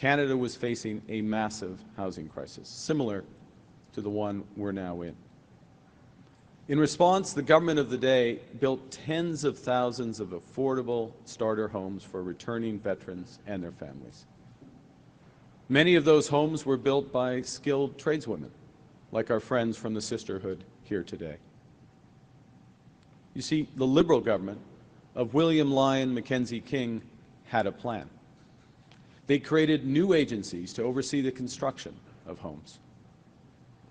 Canada was facing a massive housing crisis, similar to the one we're now in. In response, the government of the day built tens of thousands of affordable starter homes for returning veterans and their families. Many of those homes were built by skilled tradeswomen, like our friends from the Sisterhood here today. You see, the Liberal government of William Lyon Mackenzie King had a plan. They created new agencies to oversee the construction of homes.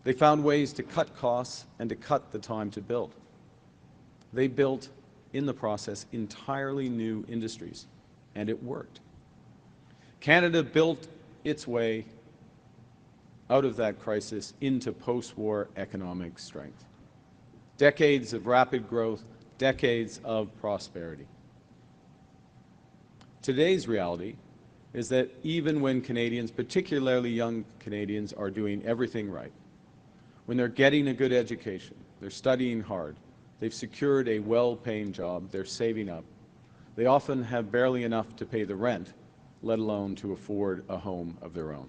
They found ways to cut costs and to cut the time to build. They built, in the process, entirely new industries, and it worked. Canada built its way out of that crisis into post-war economic strength. Decades of rapid growth, decades of prosperity. Today's reality is that even when Canadians, particularly young Canadians, are doing everything right, when they're getting a good education, they're studying hard, they've secured a well-paying job, they're saving up, they often have barely enough to pay the rent, let alone to afford a home of their own.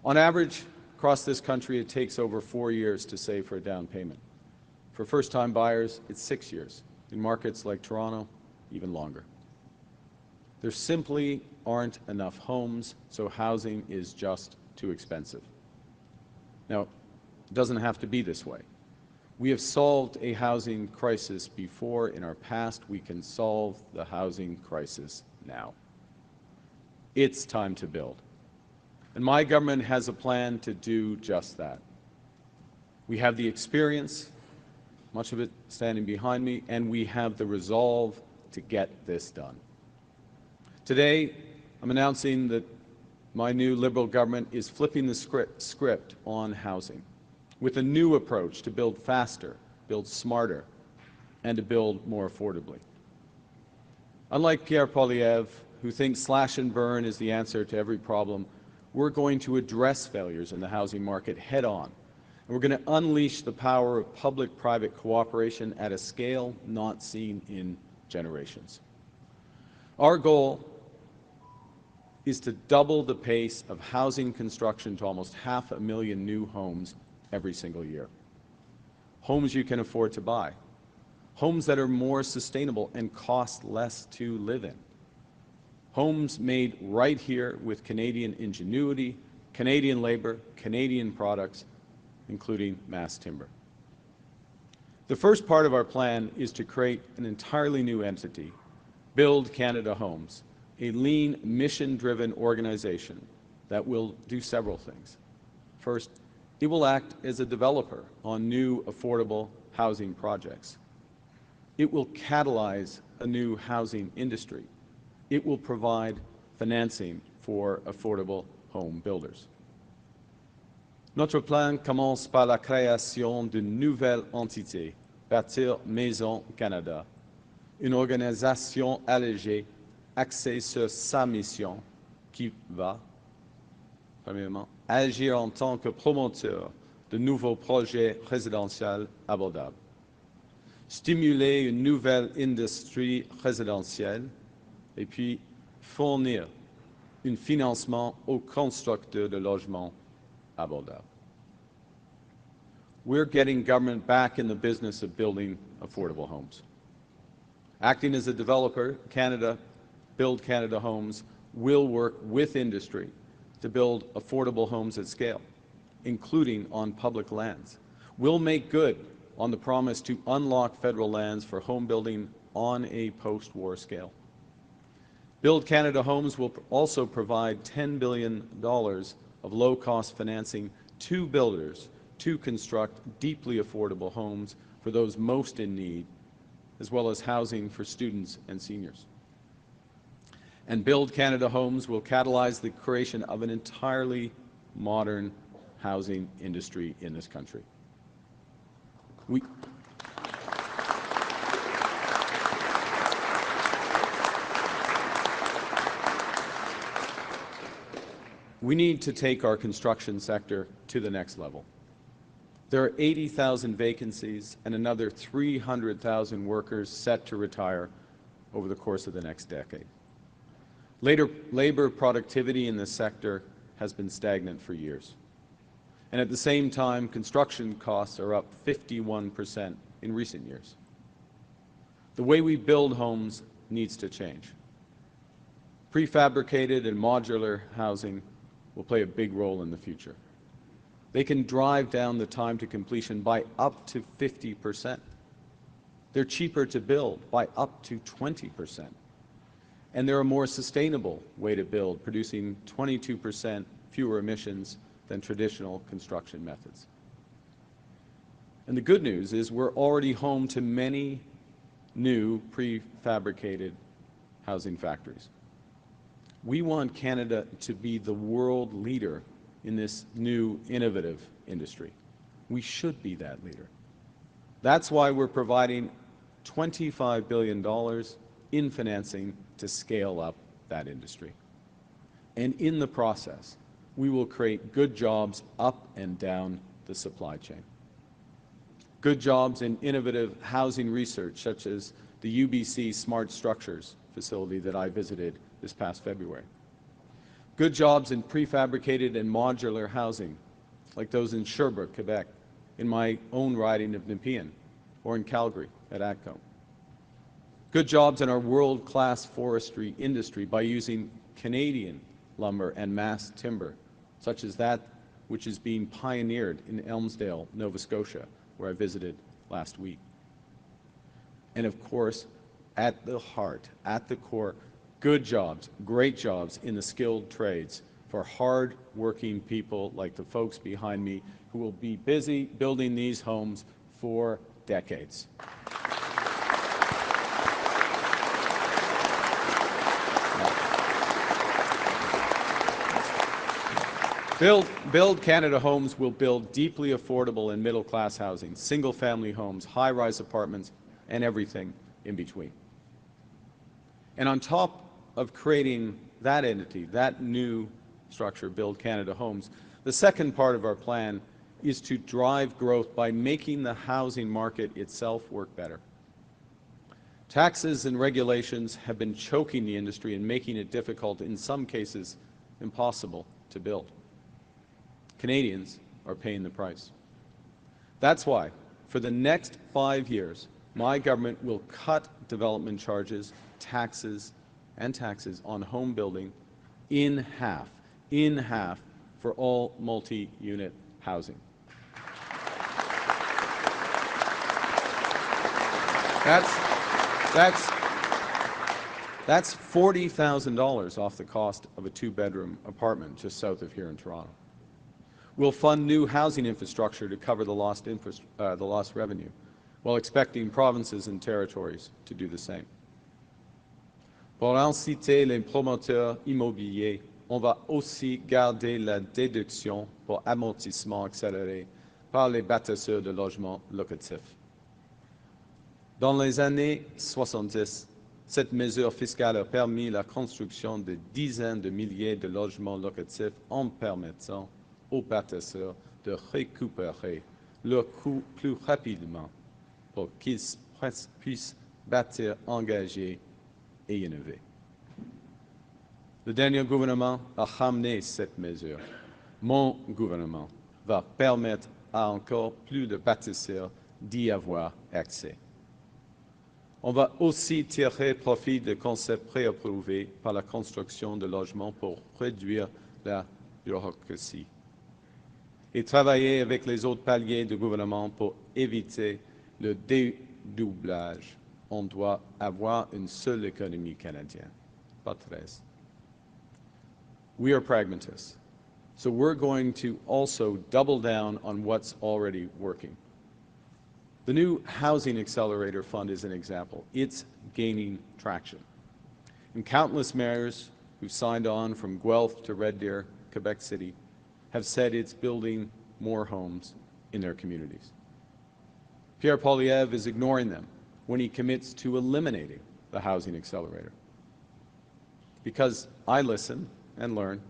On average, across this country, it takes over 4 years to save for a down payment. For first-time buyers, it's 6 years. In markets like Toronto, even longer. There simply aren't enough homes, so housing is just too expensive. Now, it doesn't have to be this way. We have solved a housing crisis before in our past. We can solve the housing crisis now. It's time to build. And my government has a plan to do just that. We have the experience, much of it standing behind me, and we have the resolve to get this done. Today, I'm announcing that my new Liberal government is flipping the script on housing with a new approach to build faster, build smarter, and to build more affordably. Unlike Pierre Poilievre, who thinks slash and burn is the answer to every problem, we're going to address failures in the housing market head-on. And we're going to unleash the power of public-private cooperation at a scale not seen in generations. Our goal is to double the pace of housing construction to almost 500,000 new homes every single year. Homes you can afford to buy. Homes that are more sustainable and cost less to live in. Homes made right here with Canadian ingenuity, Canadian labor, Canadian products, including mass timber. The first part of our plan is to create an entirely new entity, Build Canada Homes, a lean, mission-driven organization that will do several things. First, it will act as a developer on new affordable housing projects. It will catalyze a new housing industry. It will provide financing for affordable home builders. Notre plan commence par la création d'une nouvelle entité, Bâtir Maison Canada, une organisation allégée axée sur sa mission qui va, premièrement, agir en tant que promoteur de nouveaux projets résidentiels abordables, stimuler une nouvelle industrie résidentielle et puis fournir un financement aux constructeurs de logements abordables. We're getting government back in the business of building affordable homes. Acting as a developer, Build Canada Homes will work with industry to build affordable homes at scale, including on public lands. We'll make good on the promise to unlock federal lands for home building on a post-war scale. Build Canada Homes will also provide $10 billion of low-cost financing to builders to construct deeply affordable homes for those most in need, as well as housing for students and seniors. And Build Canada Homes will catalyze the creation of an entirely modern housing industry in this country. We need to take our construction sector to the next level. There are 80,000 vacancies and another 300,000 workers set to retire over the course of the next decade. Labor productivity in this sector has been stagnant for years. And at the same time, construction costs are up 51% in recent years. The way we build homes needs to change. Prefabricated and modular housing will play a big role in the future. They can drive down the time to completion by up to 50%. They're cheaper to build by up to 20%. And they're a more sustainable way to build, producing 22% fewer emissions than traditional construction methods. And the good news is we're already home to many new prefabricated housing factories. We want Canada to be the world leader in this new innovative industry. We should be that leader. That's why we're providing $25 billion in financing to scale up that industry. And in the process, we will create good jobs up and down the supply chain. Good jobs in innovative housing research, such as the UBC Smart Structures facility that I visited this past February. Good jobs in prefabricated and modular housing, like those in Sherbrooke, Quebec, in my own riding of Nepean, or in Calgary at ATCO. Good jobs in our world-class forestry industry by using Canadian lumber and mass timber, such as that which is being pioneered in Elmsdale, Nova Scotia, where I visited last week. And of course, at the heart, at the core, good jobs, great jobs in the skilled trades for hard-working people like the folks behind me who will be busy building these homes for decades. Build Canada Homes will build deeply affordable and middle-class housing, single-family homes, high-rise apartments, and everything in between. And on top of creating that entity, that new structure, Build Canada Homes, the second part of our plan is to drive growth by making the housing market itself work better. Taxes and regulations have been choking the industry and making it difficult, in some cases impossible, to build. Canadians are paying the price. That's why, for the next 5 years, my government will cut development charges, taxes on home building in half for all multi-unit housing. That's $40,000 off the cost of a two-bedroom apartment just south of here in Toronto. We'll fund new housing infrastructure to cover the lost revenue, while expecting provinces and territories to do the same. Pour inciter les promoteurs immobiliers, on va aussi garder la déduction pour amortissement accéléré par les bâtisseurs de logements locatifs. Dans les années 70, cette mesure fiscale a permis la construction de dizaines de milliers de logements locatifs en permettant aux bâtisseurs de récupérer leur coût plus rapidement pour qu'ils puissent bâtir, engager et innover. Le dernier gouvernement a ramené cette mesure. Mon gouvernement va permettre à encore plus de bâtisseurs d'y avoir accès. On va aussi tirer profit de concepts préapprouvés par la construction de logements pour réduire la bureaucratie et travailler avec les autres paliers de gouvernement pour éviter le dédoublage. On doit avoir une seule économie canadienne, pas 13. We are pragmatists, so we're going to also double down on what's already working. The new Housing Accelerator Fund is an example. It's gaining traction. And countless mayors who've signed on from Guelph to Red Deer, Quebec City, have said it's building more homes in their communities. Pierre Poilievre is ignoring them when he commits to eliminating the Housing Accelerator. Because I listen and learn,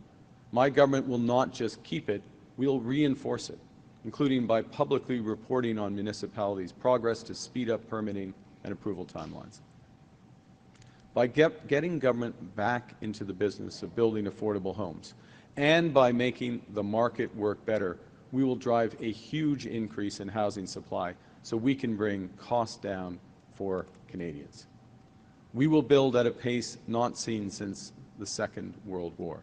my government will not just keep it, we'll reinforce it, including by publicly reporting on municipalities' progress to speed up permitting and approval timelines. by getting government back into the business of building affordable homes, and by making the market work better, we will drive a huge increase in housing supply so we can bring costs down for Canadians. We will build at a pace not seen since the Second World War.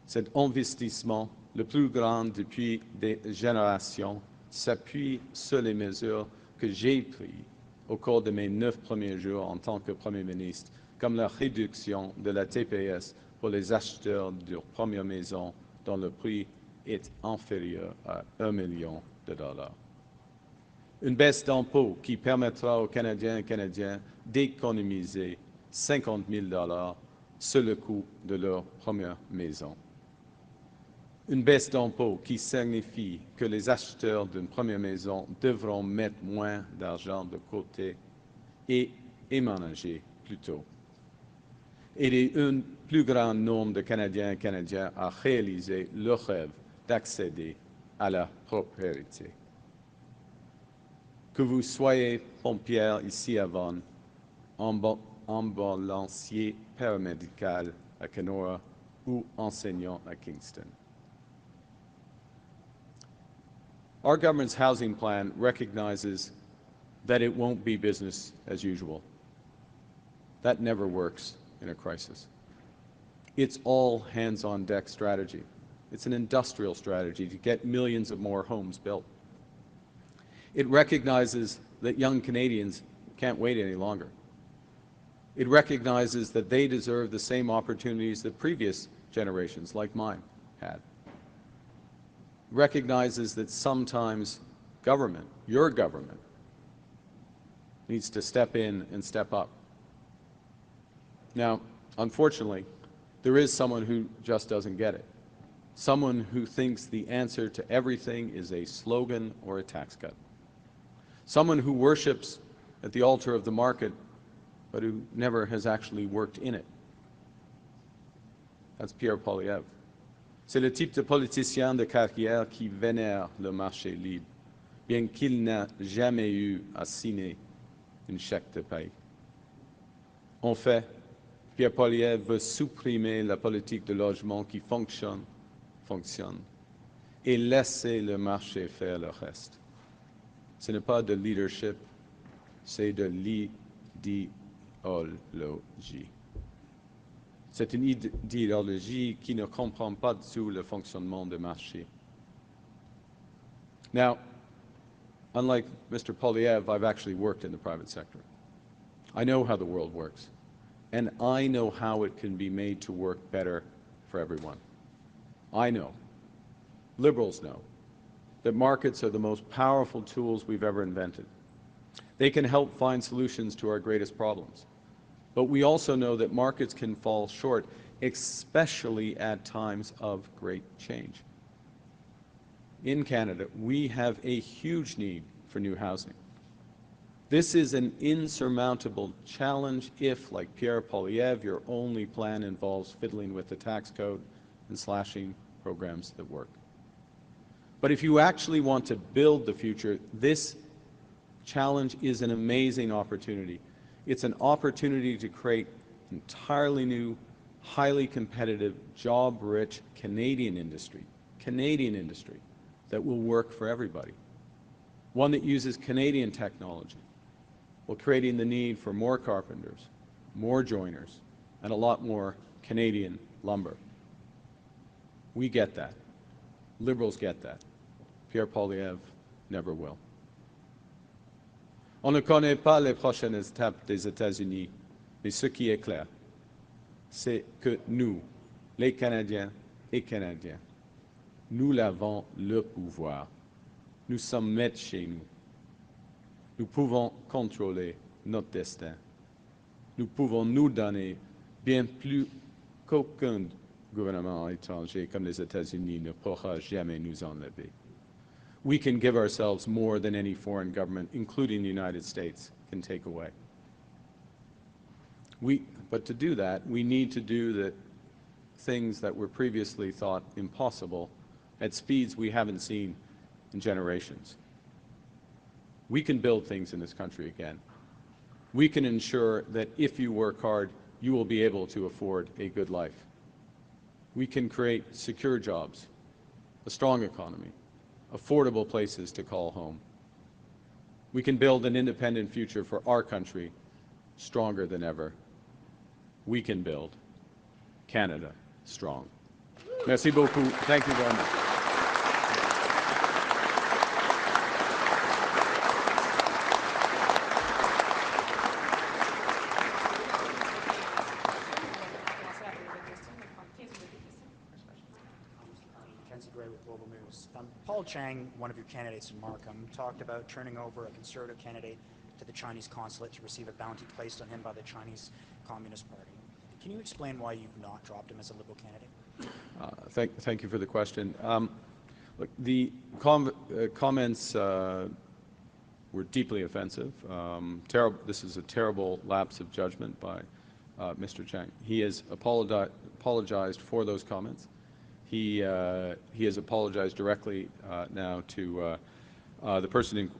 Cet investissement, le plus grand depuis des générations, s'appuie sur les mesures que j'ai prises au cours de mes 9 premiers jours en tant que Premier ministre, comme la réduction de la TPS pour les acheteurs de première maison dont le prix est inférieur à $1 million. Une baisse d'impôts qui permettra aux Canadiens et Canadiennes d'économiser $50 000 sur le coût de leur première maison. Une baisse d'impôts qui signifie que les acheteurs d'une première maison devront mettre moins d'argent de côté et éménager plus tôt. Et un plus grand nombre de Canadiens et Canadiennes à réaliser leur rêve d'accéder à la propriété. Que vous soyez pompier ici à Vaughan, ambulancier paramédical à Kenora ou enseignant à Kingston. Our government's housing plan recognizes that it won't be business as usual. That never works in a crisis. It's all hands-on-deck strategy. It's an industrial strategy to get millions of more homes built. It recognizes that young Canadians can't wait any longer. It recognizes that they deserve the same opportunities that previous generations, like mine, had. It recognizes that sometimes government, your government, needs to step in and step up. Now, unfortunately, there is someone who just doesn't get it. Someone who thinks the answer to everything is a slogan or a tax cut. Someone who worships at the altar of the market, but who never has actually worked in it. That's Pierre Poilievre. C'est le type de politicien de carrière qui vénère le marché libre, bien qu'il n'ait jamais eu à signer un chèque de paie. En fait, Pierre Poilievre veut supprimer la politique de logement qui fonctionne, et laisser le marché faire le reste. Ce n'est pas de leadership, c'est de l'idéologie. C'est une idéologie qui ne comprend pas du tout le fonctionnement du marché. Now, unlike Mr. Poilievre, I've actually worked in the private sector. I know how the world works, and I know how it can be made to work better for everyone. I know, liberals know, that markets are the most powerful tools we've ever invented. They can help find solutions to our greatest problems. But we also know that markets can fall short, especially at times of great change. In Canada, we have a huge need for new housing. This is an insurmountable challenge if, like Pierre Poilievre, your only plan involves fiddling with the tax code and slashing programs that work. But if you actually want to build the future, this challenge is an amazing opportunity. It's an opportunity to create entirely new, highly competitive, job-rich Canadian industry that will work for everybody. One that uses Canadian technology, while creating the need for more carpenters, more joiners, and a lot more Canadian lumber. We get that. Liberals get that. Pierre Poilievre never will. On ne connaît pas les prochaines étapes des États-Unis, mais ce qui est clair, c'est que nous, les Canadiens et Canadiennes, nous avons le pouvoir. Nous sommes maîtres chez nous. Nous pouvons contrôler notre destin. Nous pouvons nous donner bien plus qu'aucun gouvernement étranger comme les États-Unis ne pourra jamais nous enlever. We can give ourselves more than any foreign government, including the United States, can take away. But to do that, we need to do the things that were previously thought impossible at speeds we haven't seen in generations. We can build things in this country again. we can ensure that if you work hard, you will be able to afford a good life. We can create secure jobs, a strong economy, affordable places to call home. We can build an independent future for our country, stronger than ever. We can build Canada strong. Merci beaucoup. Thank you very much. Paul Chang, one of your candidates in Markham, talked about turning over a conservative candidate to the Chinese consulate to receive a bounty placed on him by the Chinese Communist Party. Can you explain why you've not dropped him as a Liberal candidate? Thank you for the question. Look, the comments were deeply offensive. This is a terrible lapse of judgment by Mr. Chang. He has apologized for those comments. He has apologized directly now to the person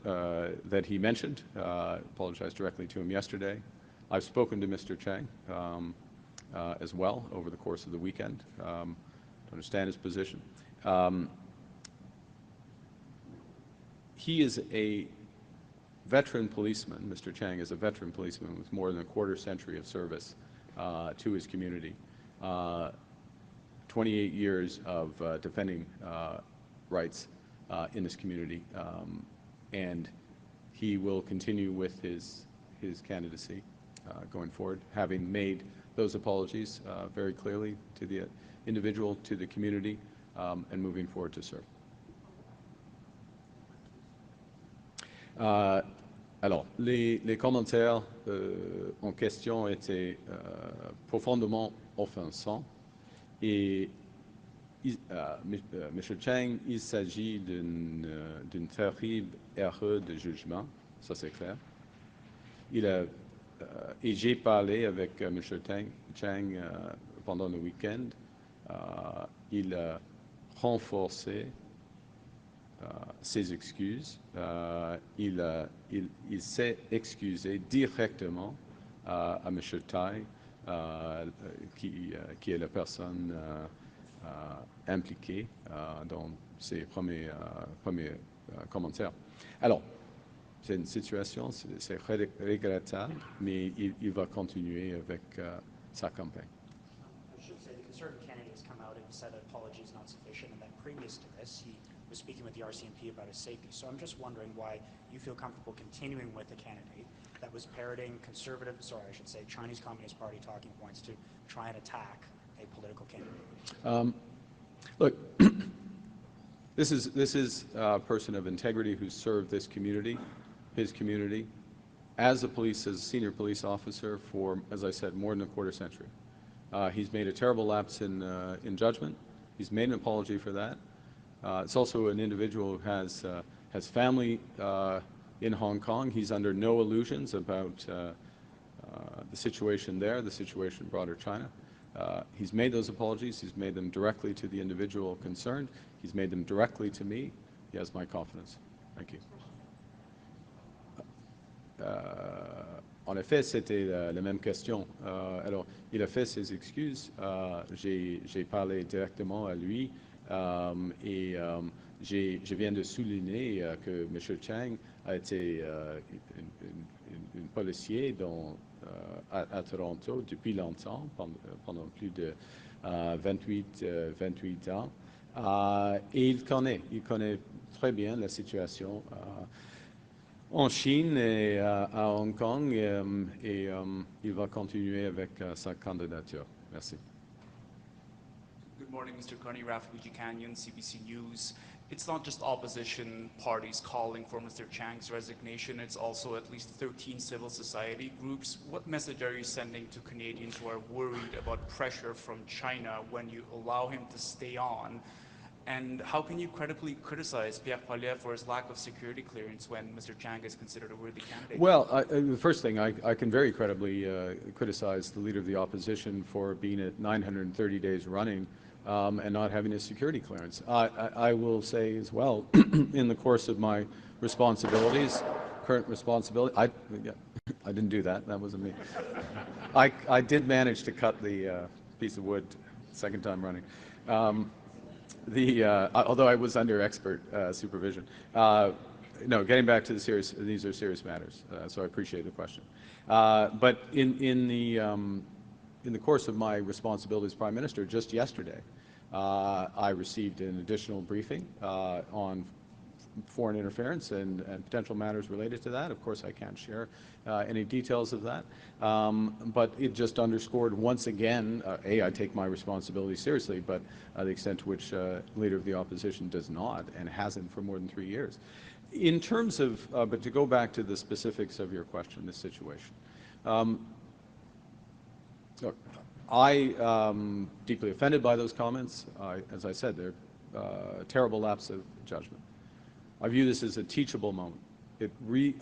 that he mentioned, apologized directly to him yesterday. I've spoken to Mr. Chang as well over the course of the weekend to understand his position. He is a veteran policeman. Mr. Chang is a veteran policeman with more than a quarter century of service to his community. 28 years of defending rights in this community, and he will continue with his candidacy going forward, having made those apologies very clearly to the individual, to the community, and moving forward to serve. Alors, les commentaires en question étaient profondément offensants. Et M. Chang, il s'agit d'une terrible erreur de jugement, ça c'est clair. Et j'ai parlé avec M. Chang pendant le week-end. Il a renforcé ses excuses. Il s'est excusé directement à M. Tai, qui est la personne impliquée dans ces premiers commentaires. Alors, c'est une situation, c'est regrettable, mais il va continuer avec sa campagne. I should say the Conservative candidate has come out and said that apology is not sufficient, and that previous to this, he was speaking with the RCMP about his safety. So I'm just wondering why you feel comfortable continuing with a candidate that was parroting Chinese Communist Party talking points to try and attack a political candidate. Look, this is a person of integrity who served this community, his community, as a senior police officer for, as I said, more than a quarter century. He's made a terrible lapse in judgment. He's made an apology for that. It's also an individual who has family in Hong Kong. He's under no illusions about the situation there, the situation in broader China. He's made those apologies. He's made them directly to the individual concerned. He's made them directly to me. He has my confidence. Thank you. En effet, c'était la même question. Alors, il a fait ses excuses. J'ai parlé directement à lui et je viens de souligner que M. Chang a été un policier à Toronto depuis longtemps, pendant plus de 28 ans. Et il connaît très bien la situation en Chine et à Hong Kong et il va continuer avec sa candidature. Merci. Good morning, Mr. Carney, Rafael Canyon, CBC News. It's not just opposition parties calling for Mr. Chang's resignation, it's also at least 13 civil society groups. What message are you sending to Canadians who are worried about pressure from China when you allow him to stay on? And how can you credibly criticize Pierre Poilievre for his lack of security clearance when Mr. Chang is considered a worthy candidate? Well, the first thing, I can very credibly criticize the leader of the opposition for being at 930 days running and not having a security clearance. I will say as well, in the course of my responsibilities, current responsibility, I didn't do that. That wasn't me. I did manage to cut the piece of wood second time running. Although I was under expert supervision. No, getting back to these are serious matters, so I appreciate the question. But in the course of my responsibility as Prime Minister, just yesterday, I received an additional briefing on foreign interference and potential matters related to that. Of course, I can't share any details of that, but it just underscored once again, I take my responsibility seriously, but the extent to which Leader of the Opposition does not and hasn't for more than 3 years. In terms of, but to go back to the specifics of your question, this situation, look, I deeply offended by those comments. As I said, they're a terrible lapse of judgment. I view this as a teachable moment. It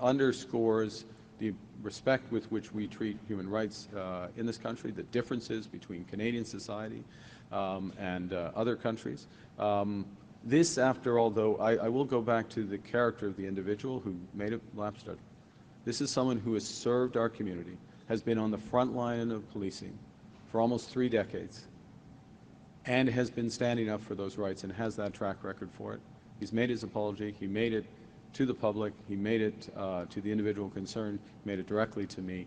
underscores the respect with which we treat human rights in this country, the differences between Canadian society and other countries. This, after all, though, I will go back to the character of the individual who made a lapse judgment. This is someone who has served our community, has been on the front line of policing for almost 3 decades, and has been standing up for those rights and has that track record for it. He's made his apology. He made it to the public. He made it to the individual concerned, made it directly to me,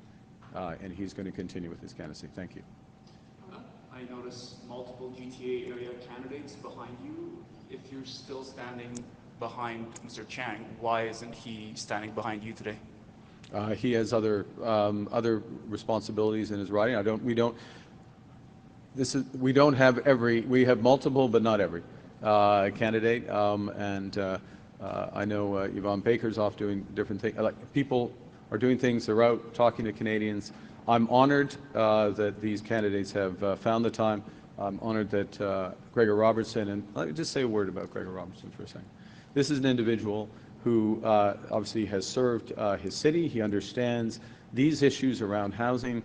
and he's going to continue with his candidacy. Thank you. I notice multiple GTA area candidates behind you. If you're still standing behind Mr. Chang, why isn't he standing behind you today? He has other responsibilities in his riding. We have multiple, but not every candidate. I know Yvonne Baker's off doing different things. People are doing things. They're out talking to Canadians. I'm honored that these candidates have found the time. I'm honored that Gregor Robertson, and let me just say a word about Gregor Robertson for a second. This is an individual who obviously has served his city. He understands these issues around housing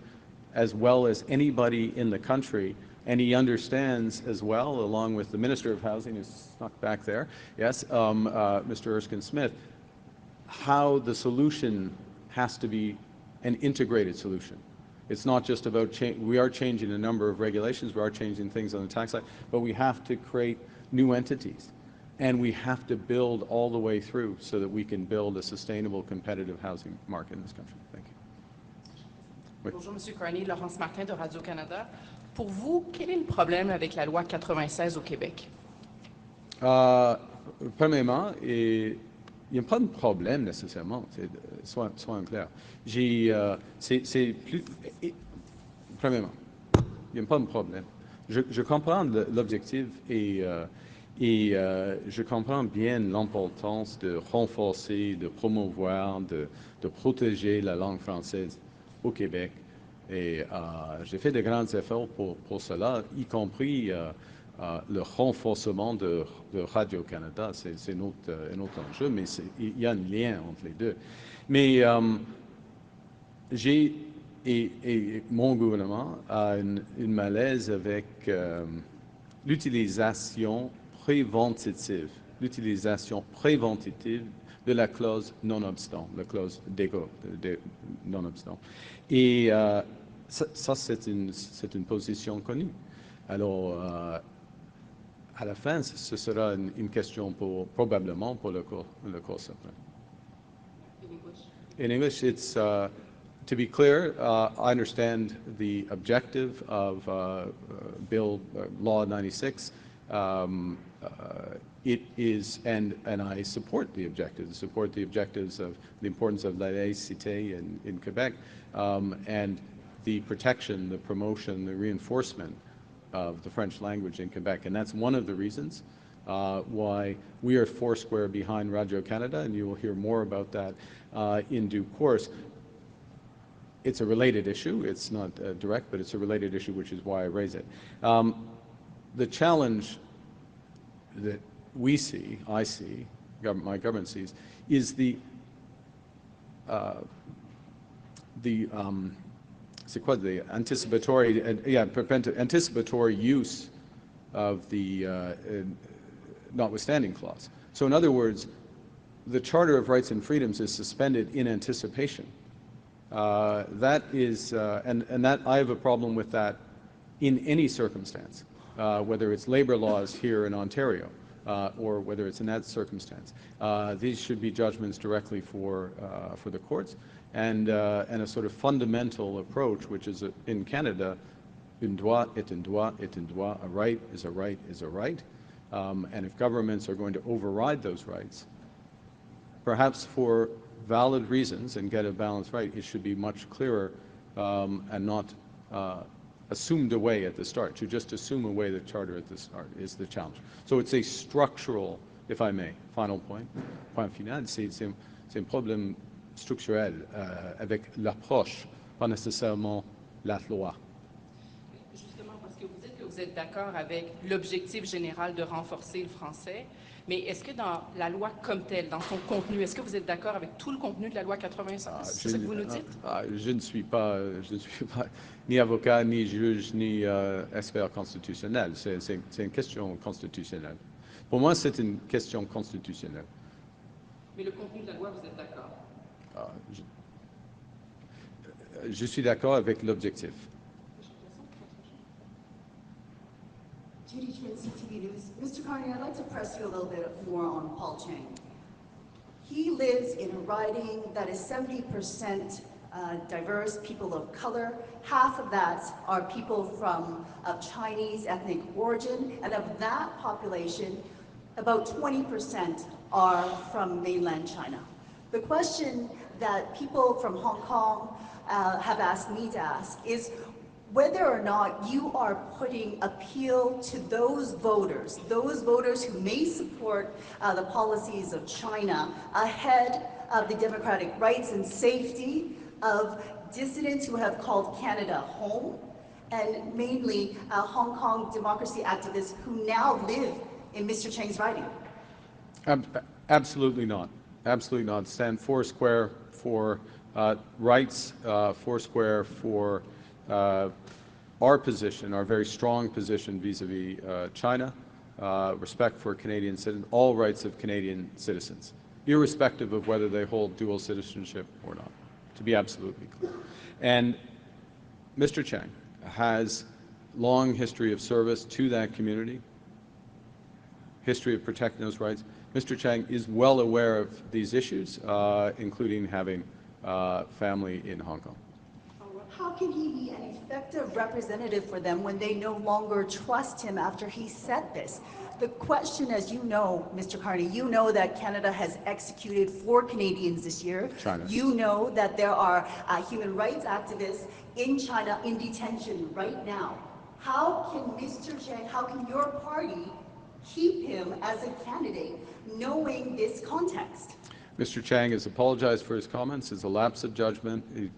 as well as anybody in the country. And he understands as well, along with the Minister of Housing, who's snuck back there, yes, Mr. Erskine Smith, how the solution has to be an integrated solution. It's not just about we are changing a number of regulations, we are changing things on the tax side, but we have to create new entities. And we have to build all the way through so that we can build a sustainable, competitive housing market in this country. Thank you. Oui. Bonjour, M. Carney, Laurence Martin de Radio-Canada. Pour vous, quel est le problème avec la loi 96 au Québec? Premièrement, il n'y a pas de problème nécessairement, soyons clairs. Premièrement, il n'y a pas de problème. Je comprends l'objectif et je comprends bien l'importance de renforcer, de promouvoir, de protéger la langue française au Québec. Et j'ai fait de grands efforts pour cela, y compris le renforcement de Radio-Canada. C'est un autre enjeu, mais il y a un lien entre les deux. Mais et mon gouvernement a une malaise avec l'utilisation préventive de la clause non-obstant, la clause d'égo, non-obstant. Et ça c'est une position connue. Alors, à la fin, ce sera une question probablement pour le Cour suprême. In English, it's, to be clear, I understand the objective of Law 96. It is, and I support the objectives. Support the objectives of the importance of la laïcité in Quebec, and the protection, the promotion, the reinforcement of the French language in Quebec. And that's one of the reasons why we are foursquare behind Radio-Canada, and you will hear more about that in due course. It's a related issue. It's not direct, but it's a related issue, which is why I raise it. The challenge that we see, I see, my government sees, is the anticipatory use of the notwithstanding clause. So in other words, the Charter of Rights and Freedoms is suspended in anticipation That is, and that I have a problem with that in any circumstance, whether it's labor laws here in Ontario or whether it's in that circumstance. These should be judgments directly for the courts, and a sort of fundamental approach, which is in Canada, un droit est un droit est un droit, a right is a right is a right, and if governments are going to override those rights, perhaps for valid reasons and get a balanced right, it should be much clearer and not assumed away at the start. To just assume away the charter at the start is the challenge. So it's a structural, if I may, final point final, c'est un problème structurel avec l'approche, pas nécessairement la loi. Justement, parce que vous dites que vous êtes d'accord avec l'objectif général de renforcer le français, mais est-ce que dans la loi comme telle, dans son contenu, est-ce que vous êtes d'accord avec tout le contenu de la loi 96? C'est ce que vous nous dites? Je ne suis pas ni avocat, ni juge, ni expert constitutionnel. C'est une question constitutionnelle. Pour moi, c'est une question constitutionnelle. Mais le contenu de la loi, vous êtes d'accord? Je suis d'accord avec l'objectif. Judy Chin, CTV News. Mr. Carney, I'd like to press you a little bit more on Paul Chang. He lives in a riding that is 70% diverse, people of color. Half of that are people of Chinese ethnic origin, and of that population, about 20% are from mainland China. The question that people from Hong Kong have asked me to ask is whether or not you are putting appeal to those voters who may support the policies of China ahead of the democratic rights and safety of dissidents who have called Canada home, and mainly Hong Kong democracy activists who now live in Mr. Chang's riding. Absolutely not. Absolutely not. Stand foursquare for rights, foursquare for our position, our very strong position vis-a-vis China, respect for Canadian citizens, all rights of Canadian citizens, irrespective of whether they hold dual citizenship or not, to be absolutely clear. And Mr. Chang has long history of service to that community, history of protecting those rights. Mr. Chang is well aware of these issues, including having family in Hong Kong. How can he be an effective representative for them when they no longer trust him after he said this? The question, as you know, Mr. Carney, you know that Canada has executed 4 Canadians this year. China. You know that there are human rights activists in China in detention right now. How can Mr. Chang, how can your party keep him as a candidate knowing this context? Mr. Chang has apologized for his comments. It's a lapse of judgment. He's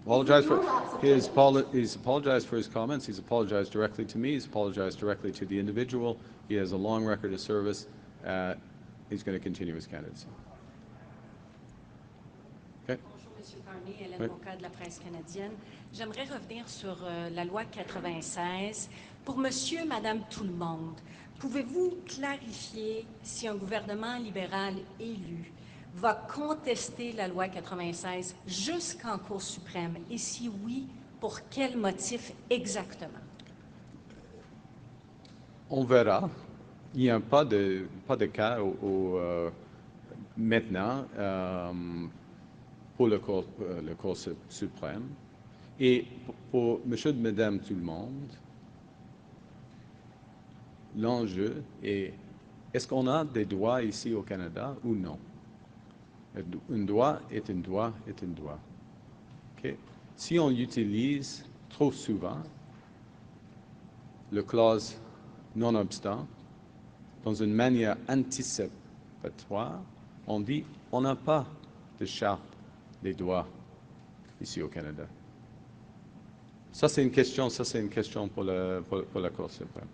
apologized for his comments. He's apologized directly to me. He's apologized directly to the individual. He has a long record of service. He's going to continue his candidacy. Okay. Bonjour, M. Carney, Hélène Moncade de la presse canadienne. J'aimerais revenir sur la loi 96. Pour monsieur, madame, tout le monde, pouvez-vous clarifier si un gouvernement libéral élu va contester la loi 96 jusqu'en Cour suprême? Et si oui, pour quel motif exactement? On verra. Il n'y a pas de cas maintenant pour le Cour suprême. Et pour monsieur et madame tout le monde, l'enjeu est, est-ce qu'on a des droits ici au Canada ou non? Un droit est un droit est un droit. Okay? Si on utilise trop souvent le clause non-obstant dans une manière anticipatoire, on dit on n'a pas de charte des droits ici au Canada. Ça c'est une question pour la Cour suprême.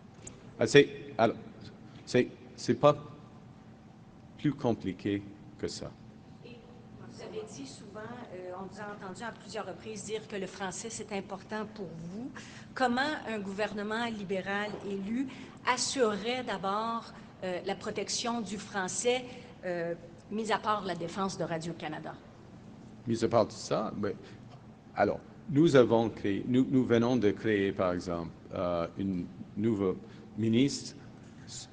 C'est pas plus compliqué que ça. Vous avez dit souvent, on vous a entendu à plusieurs reprises dire que le français, c'est important pour vous. Comment un gouvernement libéral élu assurerait d'abord la protection du français, mis à part la défense de Radio-Canada? Mis à part tout ça, Alors, nous avons créé, nous venons de créer, par exemple, une nouvelle ministre,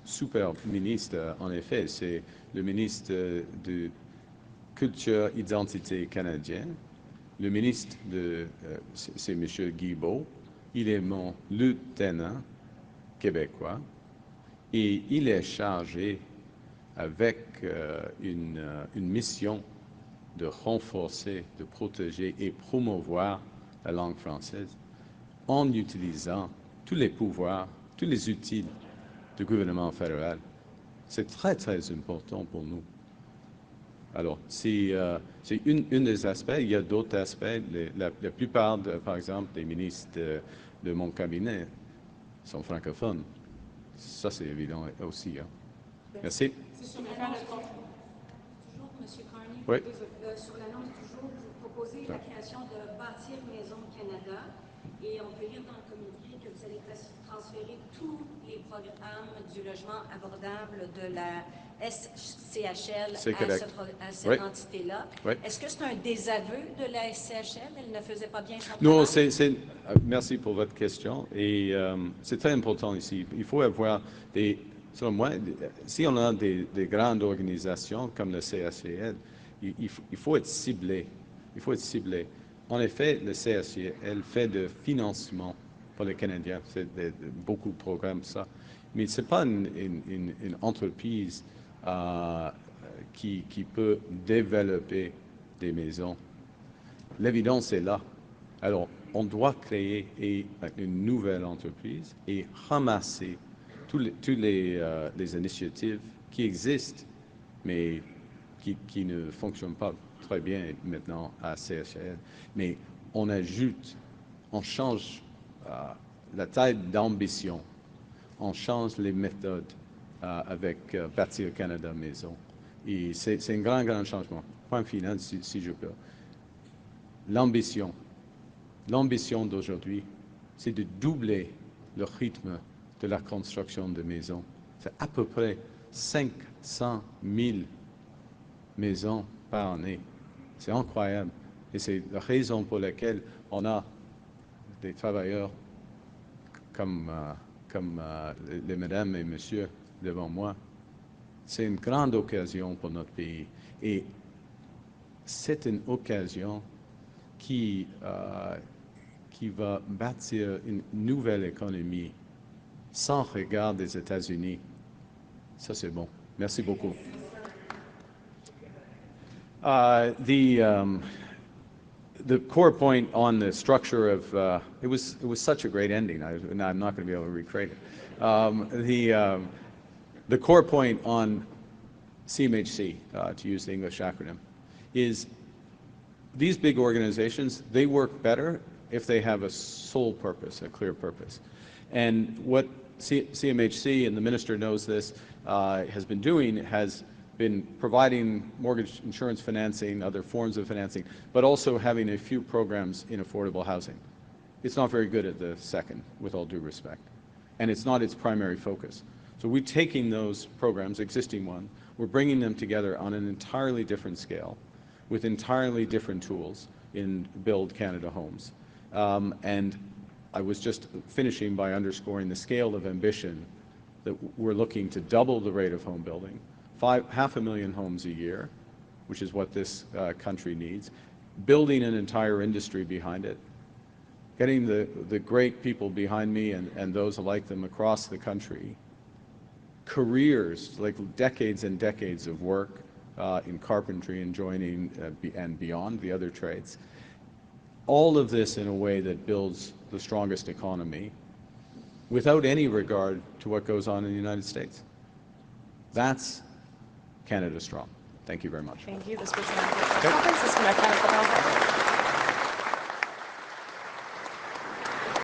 super ministre, en effet, c'est le ministre de Culture, Identité canadienne. Le ministre c'est M. Guilbeault. Il est mon lieutenant québécois et il est chargé avec une mission de renforcer, de protéger et promouvoir la langue française en utilisant tous les pouvoirs, tous les outils du gouvernement fédéral. C'est très, très important pour nous. Alors, c'est une des aspects. Il y a d'autres aspects. La plupart, par exemple, des ministres de mon cabinet sont francophones. Ça, c'est évident aussi. Hein. Merci. Toujours, M. Carney. Oui. Sur l'annonce du jour, vous proposez la création de Bâtir Maison Canada et on peut lire dans le communiqué que vous allez transférer tous les programmes du logement abordable de la SCHL à cette entité-là. Oui. Est-ce que c'est un désaveu de la SCHL? Elle ne faisait pas bien son Non, travail? merci pour votre question. Et c'est très important ici. Il faut avoir selon moi, si on a des grandes organisations comme le CHL, il faut être ciblé. Il faut être ciblé. En effet, le CHL fait de financement pour les Canadiens. C'est beaucoup de programmes, ça. Mais ce n'est pas une entreprise qui peut développer des maisons. L'évidence est là. Alors, on doit créer une nouvelle entreprise et ramasser toutes les initiatives qui existent, mais qui ne fonctionnent pas très bien maintenant à CHL. Mais on ajoute, on change la taille d'ambition, on change les méthodes avec Bâtir Canada Maison. Et c'est un grand, grand changement. Point final, si je peux. L'ambition d'aujourd'hui, c'est de doubler le rythme de la construction de maisons. C'est à peu près 500 000 maisons par année. C'est incroyable. Et c'est la raison pour laquelle on a des travailleurs comme les mesdames et messieurs devant moi. C'est une grande occasion pour notre pays. Et c'est une occasion qui va bâtir une nouvelle économie sans regard des États-Unis. Ça, c'est bon. Merci beaucoup. The core point on the structure of it was such a great ending. I'm not going to be able to recreate it. The core point on CMHC, to use the English acronym, is these big organizations, they work better if they have a sole purpose, a clear purpose. And what CMHC, and the minister knows this, has been doing has been providing mortgage insurance financing, other forms of financing, but also having a few programs in affordable housing. It's not very good at the second, with all due respect. And it's not its primary focus. So we're taking those programs, existing one, we're bringing them together on an entirely different scale, with entirely different tools in Build Canada Homes. And I was just finishing by underscoring the scale of ambition that we're looking to double the rate of home building, 500,000 homes a year, which is what this country needs, building an entire industry behind it, getting the great people behind me and those like them across the country, careers, like decades and decades of work in carpentry and joining and beyond the other trades. All of this in a way that builds the strongest economy without any regard to what goes on in the United States. That's Canada Strong. Thank you very much. Thank you. This was an conference. This is my final